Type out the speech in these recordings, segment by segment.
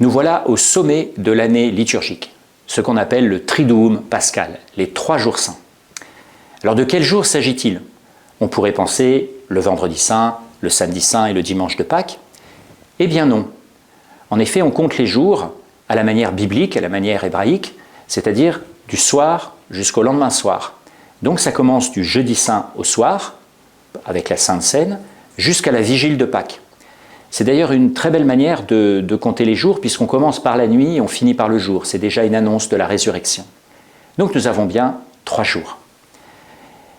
Nous voilà au sommet de l'année liturgique, ce qu'on appelle le Triduum pascal, les 3 jours saints. Alors de quel jour s'agit-il? On pourrait penser le vendredi saint, le samedi saint et le dimanche de Pâques. Eh bien non. En effet, on compte les jours à la manière biblique, à la manière hébraïque, c'est-à-dire du soir jusqu'au lendemain soir. Donc ça commence du jeudi saint au soir, avec la Sainte Seine, jusqu'à la vigile de Pâques. C'est d'ailleurs une très belle manière de compter les jours, puisqu'on commence par la nuit et on finit par le jour. C'est déjà une annonce de la résurrection. Donc nous avons bien 3 jours.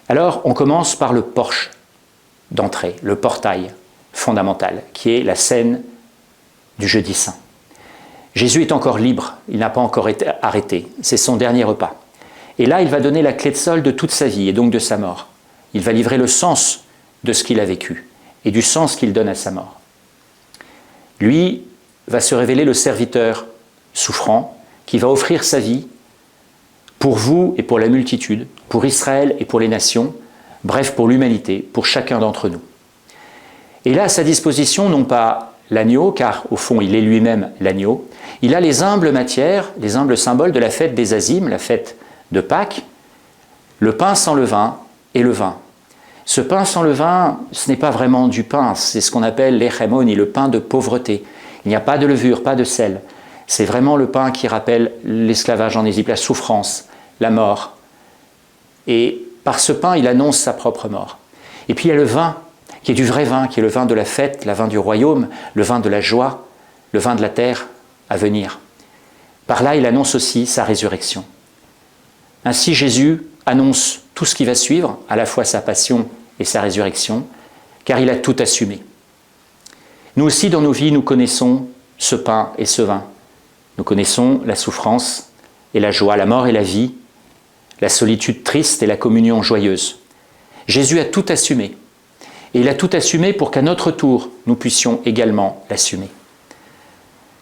Alors on commence par le porche d'entrée, le portail fondamental, qui est la scène du jeudi saint. Jésus est encore libre, il n'a pas encore été arrêté, c'est son dernier repas. Et là, il va donner la clé de sol de toute sa vie et donc de sa mort. Il va livrer le sens de ce qu'il a vécu et du sens qu'il donne à sa mort. Lui va se révéler le serviteur souffrant qui va offrir sa vie pour vous et pour la multitude, pour Israël et pour les nations, bref pour l'humanité, pour chacun d'entre nous. Et là, à sa disposition, non pas l'agneau, car au fond il est lui-même l'agneau, il a les humbles matières, les humbles symboles de la fête des Azimes, la fête de Pâques, le pain sans levain et le vin. Ce pain sans levain, ce n'est pas vraiment du pain, c'est ce qu'on appelle l'echemoni, le pain de pauvreté. Il n'y a pas de levure, pas de sel. C'est vraiment le pain qui rappelle l'esclavage en Égypte, la souffrance, la mort. Et par ce pain, il annonce sa propre mort. Et puis il y a le vin, qui est du vrai vin, qui est le vin de la fête, le vin du royaume, le vin de la joie, le vin de la terre à venir. Par là, il annonce aussi sa résurrection. Ainsi, Jésus annonce tout ce qui va suivre, à la fois sa passion et sa résurrection, car il a tout assumé. Nous aussi, dans nos vies, nous connaissons ce pain et ce vin. Nous connaissons la souffrance et la joie, la mort et la vie, la solitude triste et la communion joyeuse. Jésus a tout assumé. Et il a tout assumé pour qu'à notre tour, nous puissions également l'assumer.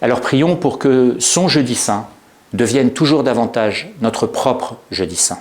Alors prions pour que son jeudi saint devienne toujours davantage notre propre jeudi saint.